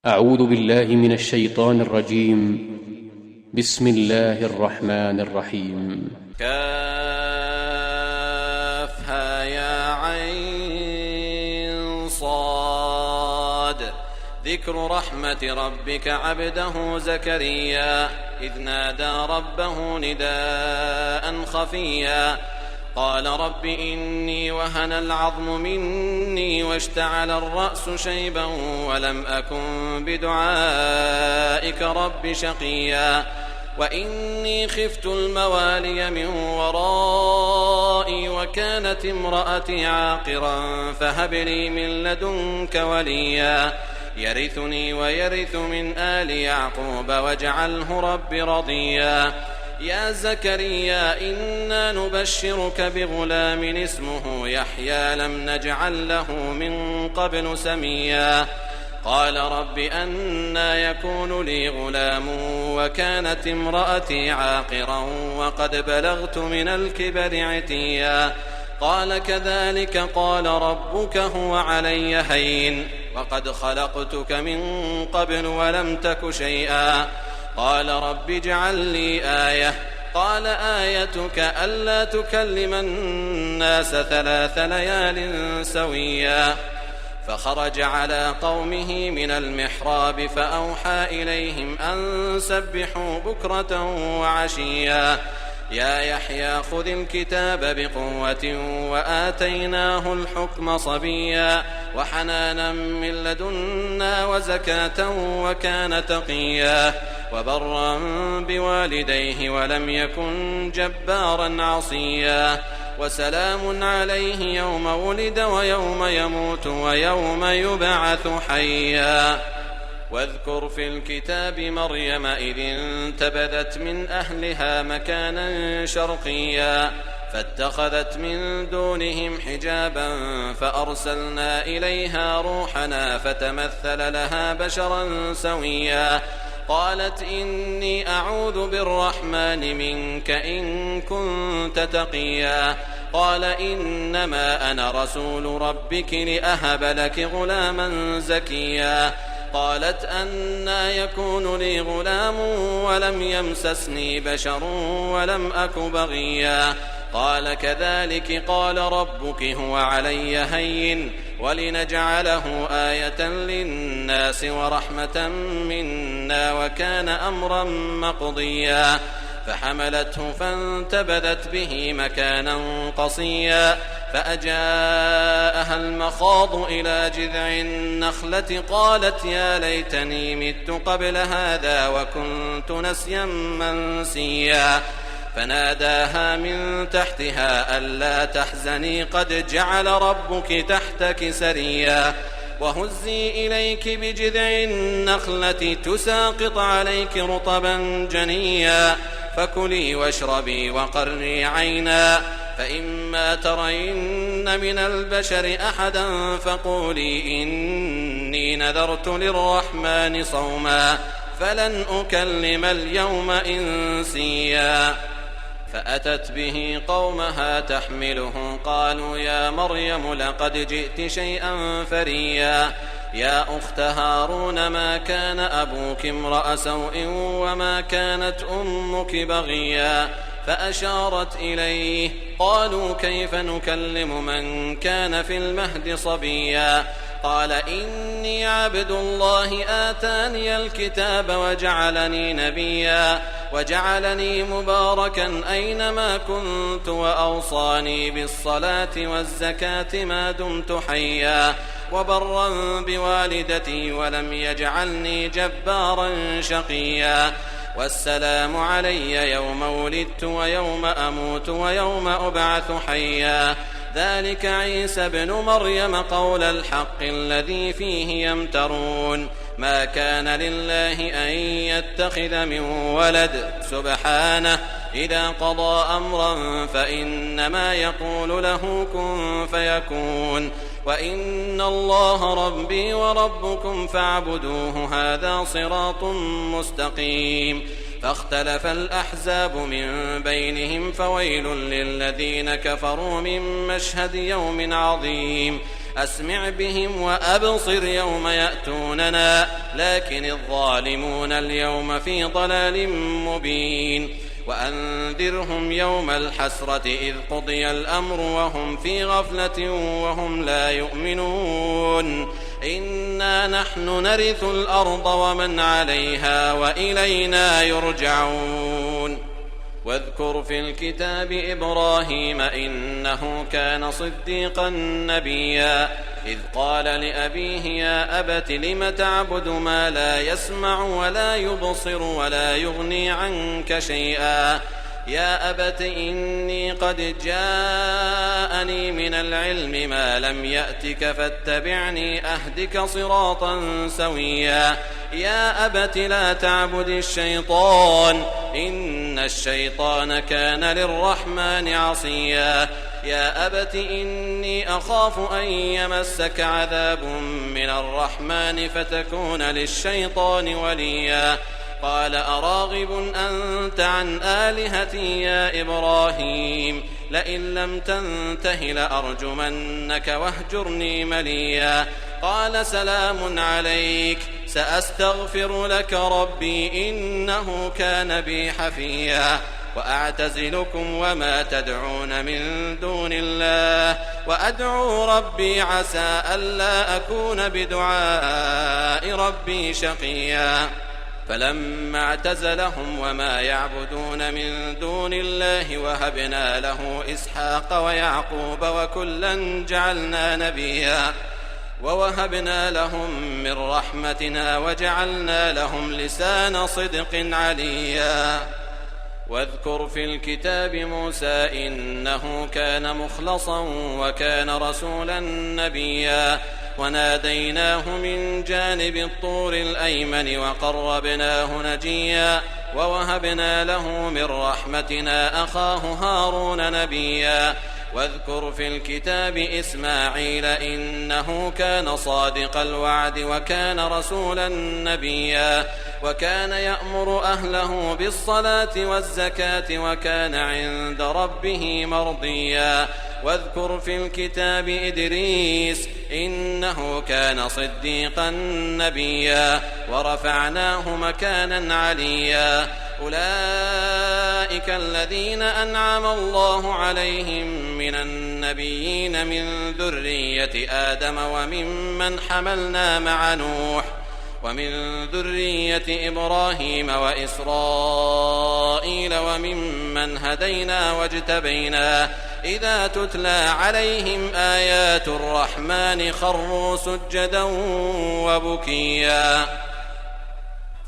أعوذ بالله من الشيطان الرجيم. بسم الله الرحمن الرحيم. كافها يا عين صاد. ذكر رحمة ربك عبده زكريا إذ نادى ربه نداء خفيا قال رب إني وهن العظم مني واشتعل الرأس شيبا ولم أكن بدعائك رب شقيا وإني خفت الموالي من ورائي وكانت امرأتي عاقرا فهب لي من لدنك وليا يرثني ويرث من آل يعقوب واجعله رب رضيا يا زكريا إنا نبشرك بغلام اسمه يحيى لم نجعل له من قبل سميا قال رب أنى يكون لي غلام وكانت امرأتي عاقرا وقد بلغت من الكبر عتيا قال كذلك قال ربك هو علي هين وقد خلقتك من قبل ولم تك شيئا قال رب اجعل لي آية قال آيتك ألا تكلم الناس 3 ليال سويا فخرج على قومه من المحراب فأوحى إليهم أن سبحوا بكرة وعشيا يا يحيى خذ الكتاب بقوة وآتيناه الحكم صبيا وحنانا من لدنا وزكاة وكان تقيا وبرا بوالديه ولم يكن جبارا عصيا وسلام عليه يوم ولد ويوم يموت ويوم يبعث حيا واذكر في الكتاب مريم إذ انتبذت من أهلها مكانا شرقيا فاتخذت من دونهم حجابا فأرسلنا إليها روحنا فتمثل لها بشرا سويا قالت إني أعوذ بالرحمن منك إن كنت تقيا قال إنما أنا رسول ربك لأهب لك غلاما زكيا قالت أنى يكون لي غلام ولم يمسسني بشر ولم أك بغيا قال كذلك قال ربك هو علي هين ولنجعله آية للناس ورحمة منا وكان أمرا مقضيا فحملته فانتبذت به مكانا قصيا فأجاءها المخاض إلى جذع النخلة قالت يا ليتني مت قبل هذا وكنت نسيا منسيا فناداها من تحتها ألا تحزني قد جعل ربك تحتك سريا وهزي إليك بجذع النخلة تساقط عليك رطبا جنيا فكلي واشربي وقري عينا فإما ترين من البشر أحدا فقولي إني نذرت للرحمن صوما فلن أكلم اليوم إنسيا فأتت به قومها تحمله قالوا يا مريم لقد جئت شيئا فريا يا أخت هارون ما كان أبوك امرأ سوء وما كانت أمك بغيا فأشارت إليه قالوا كيف نكلم من كان في المهد صبيا قال إني عبد الله آتاني الكتاب وجعلني نبيا وجعلني مباركا أينما كنت وأوصاني بالصلاة والزكاة ما دمت حيا وبرا بوالدتي ولم يجعلني جبارا شقيا والسلام علي يوم ولدت ويوم أموت ويوم أبعث حيا ذلك عيسى ابن مريم قول الحق الذي فيه يمترون ما كان لله أن يتخذ من ولد سبحانه إذا قضى أمرا فإنما يقول له كن فيكون وإن الله ربي وربكم فاعبدوه هذا صراط مستقيم فاختلف الأحزاب من بينهم فويل للذين كفروا من مشهد يوم عظيم أسمع بهم وأبصر يوم يأتوننا لكن الظالمون اليوم في ضلال مبين وأنذرهم يوم الحسرة إذ قضي الأمر وهم في غفلة وهم لا يؤمنون إنا نحن نرث الأرض ومن عليها وإلينا يرجعون واذكر في الكتاب إبراهيم إنه كان صديقا نبيا إذ قال لأبيه يا أبت لم تعبد ما لا يسمع ولا يبصر ولا يغني عنك شيئا يا أبت إني قد جاءني من العلم ما لم يأتك فاتبعني أهدك صراطا سويا يا أبت لا تعبد الشيطان إن الشيطان كان للرحمن عصيا يا أبت إني أخاف أن يمسك عذاب من الرحمن فتكون للشيطان وليا قال أراغب أنت عن آلهتي يا إبراهيم لئن لم تنته لأرجمنك واهجرني مليا قال سلام عليك سأستغفر لك ربي إنه كان بي حفيا وأعتزلكم وما تدعون من دون الله وأدعو ربي عسى ألا أكون بدعاء ربي شقيا فلما اعتزلهم وما يعبدون من دون الله وهبنا له إسحاق ويعقوب وكلا جعلنا نبيا ووهبنا لهم من رحمتنا وجعلنا لهم لسان صدق عليا واذكر في الكتاب موسى إنه كان مخلصا وكان رسولا نبيا وناديناه من جانب الطور الأيمن وقربناه نجيا ووهبنا له من رحمتنا أخاه هارون نبيا واذكر في الكتاب إسماعيل إنه كان صادق الوعد وكان رسولا نبيا وكان يأمر أهله بالصلاة والزكاة وكان عند ربه مرضيا واذكر في الكتاب إدريس إنه كان صديقا نبيا ورفعناه مكانا عليا أولئك الذين أنعم الله عليهم من النبيين من ذرية آدم وممن حملنا مع نوح ومن ذرية إبراهيم وإسرائيل وممن هدينا واجتبينا إذا تتلى عليهم آيات الرحمن خروا سجدا وبكيا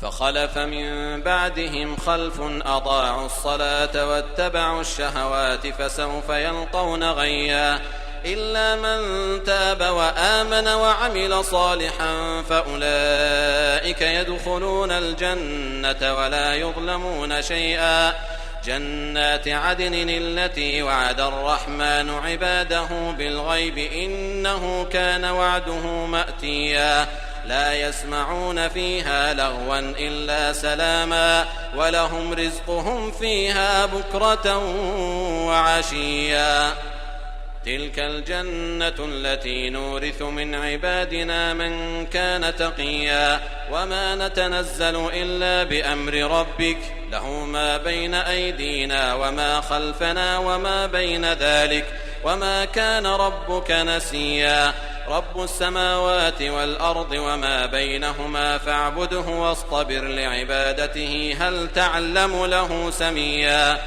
فخلف من بعدهم خلف أضاعوا الصلاة واتبعوا الشهوات فسوف يلقون غيا إلا من تاب وآمن وعمل صالحا فأولئك يدخلون الجنة ولا يظلمون شيئا جنات عدن التي وعد الرحمن عباده بالغيب إنه كان وعده مأتيا لا يسمعون فيها لغوا إلا سلاما ولهم رزقهم فيها بكرة وعشيا تلك الجنة التي نورث من عبادنا من كان تقيا وما نتنزل إلا بأمر ربك له ما بين أيدينا وما خلفنا وما بين ذلك وما كان ربك نسيا رب السماوات والأرض وما بينهما فاعبده واصطبر لعبادته هل تعلم له سميا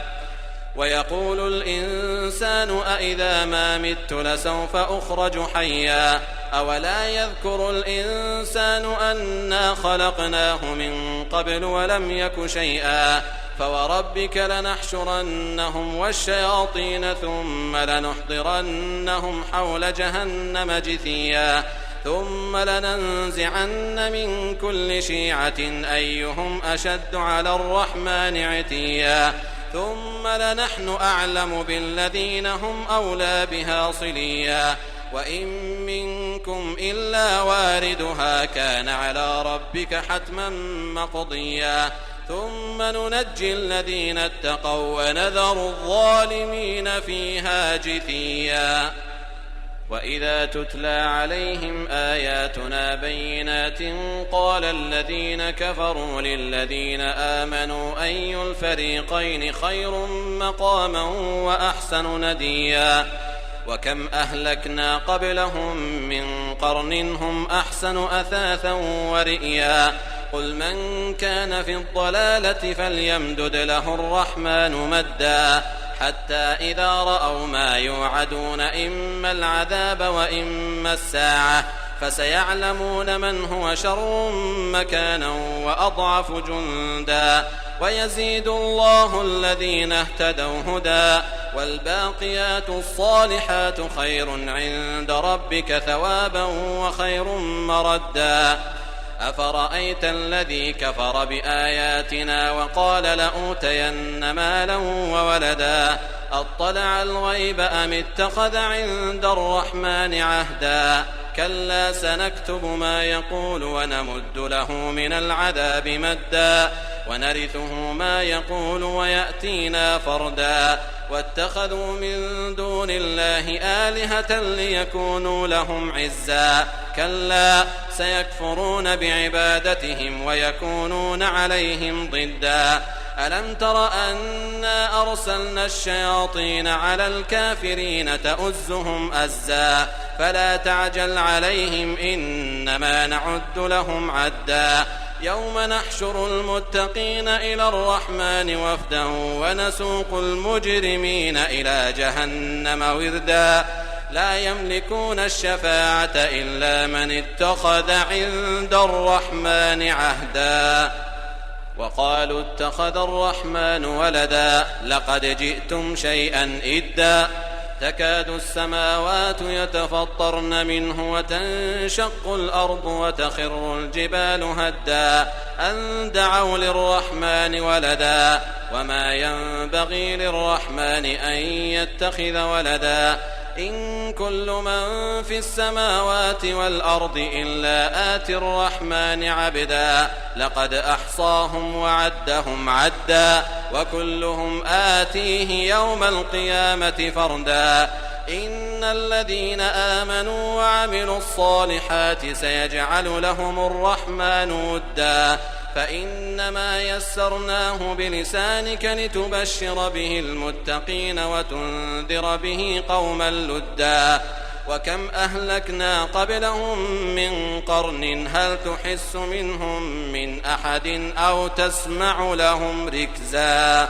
ويقول الإنسان أإذا ما مت لسوف أخرج حيا أولا يذكر الإنسان أنا خلقناه من قبل ولم يك شيئا فوربك لنحشرنهم والشياطين ثم لنحضرنهم حول جهنم جثيا ثم لننزعن من كل شيعة أيهم أشد على الرحمن عتيا ثم لنحن أعلم بالذين هم أولى بها صليا وإن منكم إلا واردها كان على ربك حتما مقضيا ثم ننجي الذين اتقوا ونذر الظالمين فيها جثيا وإذا تتلى عليهم آياتنا بينات قال الذين كفروا للذين آمنوا أي الفريقين خير مقاما وأحسن نديا وكم أهلكنا قبلهم من قرن هم أحسن أثاثا ورئيا قل من كان في الضلالة فليمدد له الرحمن مدا حتى إذا رأوا ما يوعدون إما العذاب وإما الساعة فسيعلمون من هو شر مكانا وأضعف جندا ويزيد الله الذين اهتدوا هدى والباقيات الصالحات خير عند ربك ثوابا وخير مردا أفرأيت الذي كفر بآياتنا وقال لأوتين مالا وولدا أطلع الغيب أم اتخذ عند الرحمن عهدا كلا سنكتب ما يقول ونمد له من العذاب مدا ونرثه ما يقول ويأتينا فردا واتخذوا من دون الله آلهة ليكونوا لهم عزا كلا سيكفرون بعبادتهم ويكونون عليهم ضدا ألم تر أنا أرسلنا الشياطين على الكافرين تؤزهم أزا فلا تعجل عليهم إنما نعد لهم عدا يوم نحشر المتقين إلى الرحمن وفدا ونسوق المجرمين إلى جهنم وردا لا يملكون الشفاعة إلا من اتخذ عند الرحمن عهدا وقالوا اتخذ الرحمن ولدا لقد جئتم شيئا إدا تكاد السماوات يتفطرن منه وتنشق الأرض وتخر الجبال هدا أن دعوا للرحمن ولدا وما ينبغي للرحمن أن يتخذ ولدا إن كل من في السماوات والأرض إلا آتي الرحمن عبدا لقد أحصاهم وعدهم عدا وكلهم آتيه يوم القيامة فردا إن الذين آمنوا وعملوا الصالحات سيجعل لهم الرحمن ودا فإنما يسرناه بلسانك لتبشر به المتقين وتنذر به قوما لدا وكم أهلكنا قبلهم من قرن هل تحس منهم من أحد أو تسمع لهم ركزا